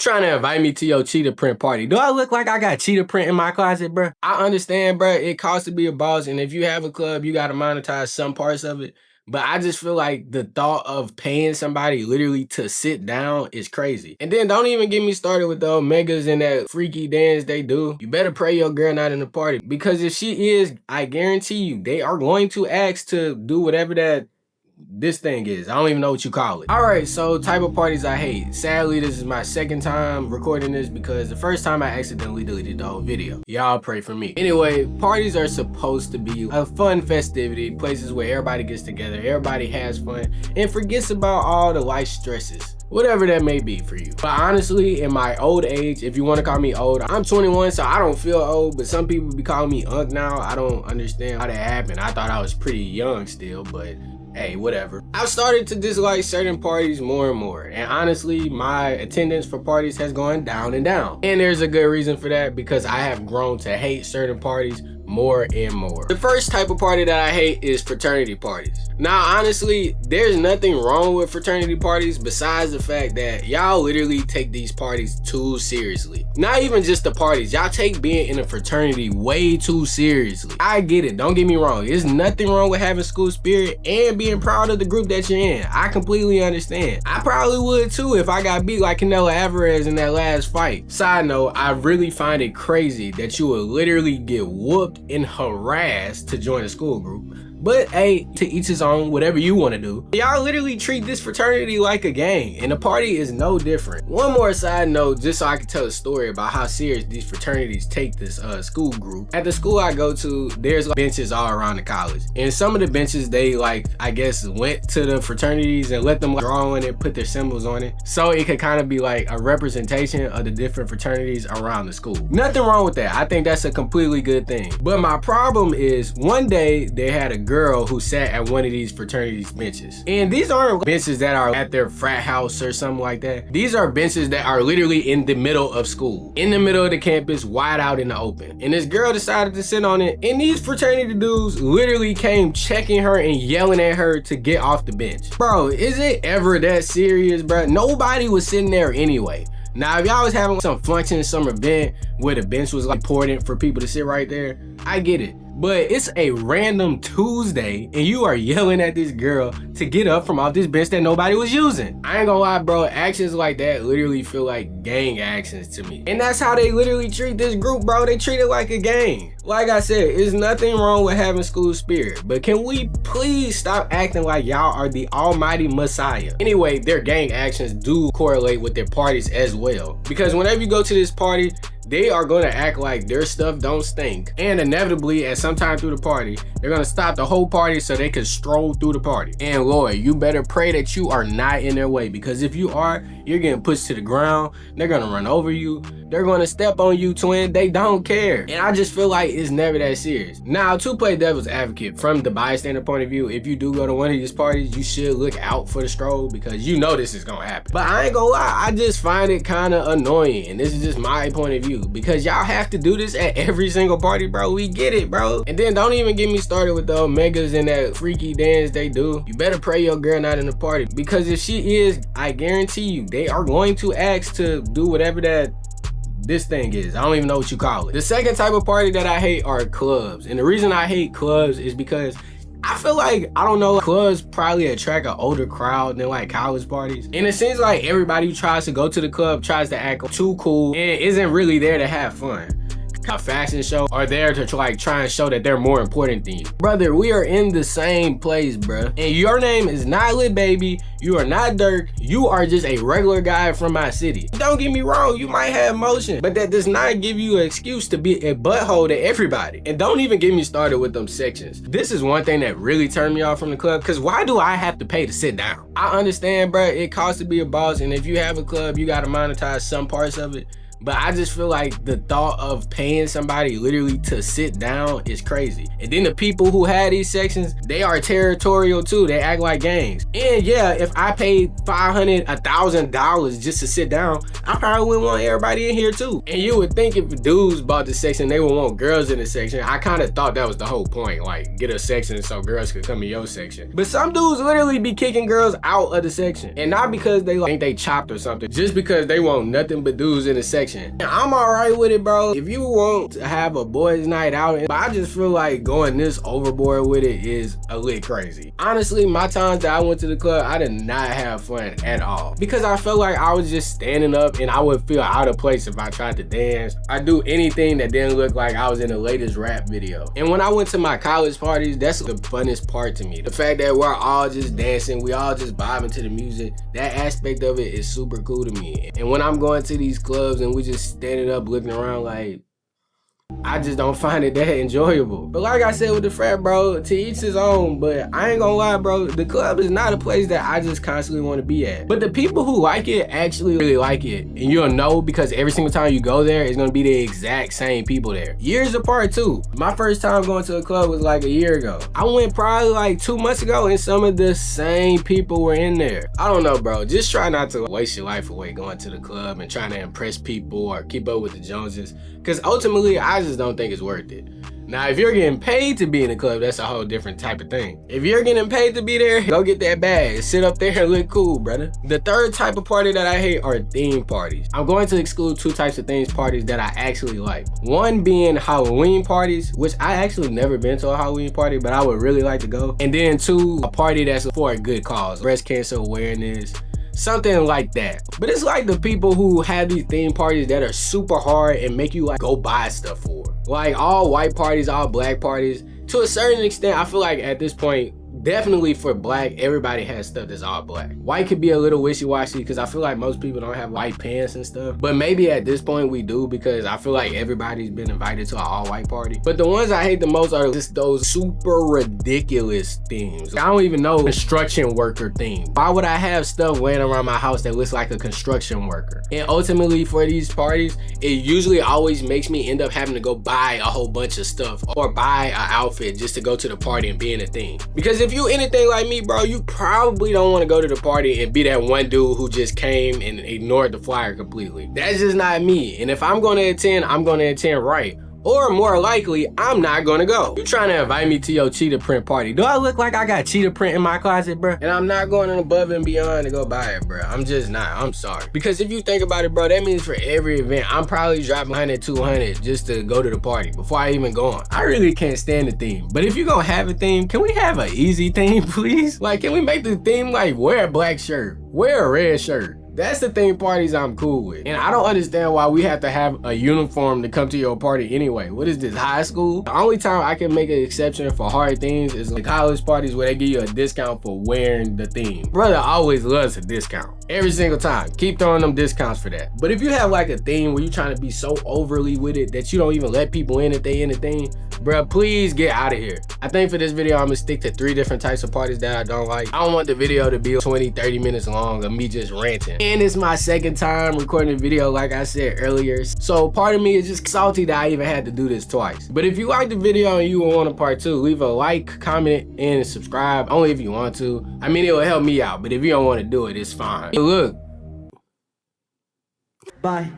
trying to invite me to your cheetah print party. Do I look like I got cheetah print in my closet, bro? I understand, bro. It costs to be a boss, and if you have a club, you gotta monetize some parts of it. But I just feel like the thought of paying somebody literally to sit down is crazy. And then don't even get me started with the Omegas and that freaky dance they do. You better pray your girl not in the party. Because if she is, I guarantee you, they are going to ask to do whatever that this thing is. I don't even know what you call it. All right, so type of parties I hate. Sadly, this is my second time recording this because the first time I accidentally deleted the whole video. Y'all pray for me. Anyway, parties are supposed to be a fun festivity, places where everybody gets together, everybody has fun, and forgets about all the life stresses, whatever that may be for you. But honestly, in my old age, if you want to call me old, I'm 21, so I don't feel old, but some people be calling me unk now. I don't understand how that happened. I thought I was pretty young still, but hey, whatever. I've started to dislike certain parties more and more, and honestly, my attendance for parties has gone down and down. And there's a good reason for that, because I have grown to hate certain parties more and more. The first type of party that I hate is fraternity parties. Now, honestly, there's nothing wrong with fraternity parties besides the fact that y'all literally take these parties too seriously. Not even just the parties, y'all take being in a fraternity way too seriously. I get it, don't get me wrong. There's nothing wrong with having school spirit and being proud of the group that you're in. I completely understand. I probably would too if I got beat like Canelo Alvarez in that last fight. Side note, I really find it crazy that you would literally get whooped and harassed to join a school group. But hey, to each his own, whatever you want to do. Y'all literally treat this fraternity like a gang, and the party is no different. One more side note, just so I can tell a story about how serious these fraternities take this school group. At the school I go to, there's like benches all around the college. And some of the benches, they like, I guess, went to the fraternities and let them draw on it, put their symbols on it. So it could kind of be like a representation of the different fraternities around the school. Nothing wrong with that. I think that's a completely good thing. But my problem is, one day they had a girl who sat at one of these fraternities benches. And these aren't benches that are at their frat house or something like that. These are benches that are literally in the middle of school, in the middle of the campus, wide out in the open. And this girl decided to sit on it, and these fraternity dudes literally came checking her and yelling at her to get off the bench. Bro, is it ever that serious, bro? Nobody was sitting there anyway. Now, if y'all was having some function, some event where the bench was like important for people to sit right there, I get it. But it's a random Tuesday and you are yelling at this girl to get up from off this bench that nobody was using. I ain't gonna lie, bro, actions like that literally feel like gang actions to me. And that's how they literally treat this group, bro. They treat it like a gang. Like I said, there's nothing wrong with having school spirit, but can we please stop acting like y'all are the almighty messiah? Anyway, their gang actions do correlate with their parties as well. Because whenever you go to this party, they are going to act like their stuff don't stink. And inevitably, at some time through the party, they're going to stop the whole party so they can stroll through the party. And Lord, you better pray that you are not in their way, because if you are, you're getting pushed to the ground. They're going to run over you. They're going to step on you, twin. They don't care. And I just feel like it's never that serious. Now, to play devil's advocate, from the bystander point of view, if you do go to one of these parties, you should look out for the stroll, because you know this is going to happen. But I ain't gonna lie, I just find it kind of annoying. And this is just my point of view, because y'all have to do this at every single party, bro. We get it, bro. And then don't even get me started with the Omegas and that freaky dance they do. You better pray your girl not in the party, because if she is, I guarantee you, they are going to ask to do whatever that this thing is. I don't even know what you call it. The second type of party that I hate are clubs. And the reason I hate clubs is because I feel like, I don't know, clubs probably attract an older crowd than like college parties. And it seems like everybody who tries to go to the club tries to act too cool and isn't really there to have fun. A fashion show are there to like try and show that they're more important than you. Brother, we are in the same place, bruh. And your name is not Lil Baby. You are not Dirk. You are just a regular guy from my city. Don't get me wrong, you might have motion, but that does not give you an excuse to be a butthole to everybody. And don't even get me started with them sections. This is one thing that really turned me off from the club, because why do I have to pay to sit down? I understand, bruh, it costs to be a boss, and if you have a club, you gotta monetize some parts of it. But I just feel like the thought of paying somebody literally to sit down is crazy. And then the people who had these sections, they are territorial too. They act like gangs. And yeah, if I paid $500, $1,000 just to sit down, I probably wouldn't want everybody in here too. And you would think if dudes bought the section, they would want girls in the section. I kind of thought that was the whole point, like get a section so girls could come in your section. But some dudes literally be kicking girls out of the section. And not because they think they chopped or something, just because they want nothing but dudes in the section. And I'm alright with it, bro. If you want to have a boys night out, but I just feel like going this overboard with it is a little crazy. Honestly, my times that I went to the club, I did not have fun at all. Because I felt like I was just standing up and I would feel out of place if I tried to dance. I do anything that didn't look like I was in the latest rap video. And when I went to my college parties, that's the funnest part to me. The fact that we're all just dancing, we all just vibing to the music, that aspect of it is super cool to me. And when I'm going to these clubs and we just standing up looking around, like, I just don't find it that enjoyable. But like I said with the frat, bro, to each his own. But I ain't gonna lie, bro, the club is not a place that I just constantly want to be at. But the people who like it actually really like it. And you'll know because every single time you go there, it's gonna be the exact same people there. Years apart too. My first time going to a club was like a year ago. I went probably like 2 months ago and some of the same people were in there. I don't know, bro. Just try not to waste your life away going to the club and trying to impress people or keep up with the Joneses. Because ultimately, I just don't think it's worth it. Now, if you're getting paid to be in the club, that's a whole different type of thing. If you're getting paid to be there, go get that bag. Sit up there and look cool, brother. The third type of party that I hate are theme parties. I'm going to exclude 2 types of themes parties that I actually like. One being Halloween parties, which I actually never been to a Halloween party, but I would really like to go. And then 2, a party that's for a good cause. Breast cancer awareness, something like that. But it's like the people who have these theme parties that are super hard and make you like go buy stuff for. Like all white parties, all black parties. To a certain extent, I feel like at this point, definitely for black, everybody has stuff that's all black. White could be a little wishy-washy because I feel like most people don't have white pants and stuff. But maybe at this point we do because I feel like everybody's been invited to an all-white party. But the ones I hate the most are just those super ridiculous themes. I don't even know construction worker theme. Why would I have stuff laying around my house that looks like a construction worker? And ultimately for these parties, it usually always makes me end up having to go buy a whole bunch of stuff or buy an outfit just to go to the party and be in a theme. Because if you anything like me, bro, you probably don't want to go to the party and be that one dude who just came and ignored the flyer completely. That's just not me. And if I'm going to attend, I'm going to attend right. Or more likely, I'm not gonna go. You trying to invite me to your cheetah print party. Do I look like I got cheetah print in my closet, bro? And I'm not going above and beyond to go buy it, bro. I'm just not. I'm sorry. Because if you think about it, bro, that means for every event, I'm probably dropping 100, 200 just to go to the party before I even go on. I really can't stand the theme. But if you're gonna have a theme, can we have an easy theme, please? Like, can we make the theme like wear a black shirt, wear a red shirt? That's the theme parties I'm cool with. And I don't understand why we have to have a uniform to come to your party anyway. What is this, high school? The only time I can make an exception for hard themes is the college parties where they give you a discount for wearing the theme. Brother always loves a discount. Every single time. Keep throwing them discounts for that. But if you have like a theme where you're trying to be so overly with it that you don't even let people in if they in the theme, bruh, please get out of here. I think for this video, I'm gonna stick to 3 different types of parties that I don't like. I don't want the video to be 20, 30 minutes long of me just ranting. And it's my second time recording a video, like I said earlier. So part of me is just salty that I even had to do this twice. But if you liked the video and you want a part 2, leave a like, comment, and subscribe. Only if you want to. I mean, it will help me out, but if you don't want to do it, it's fine. Look. Bye.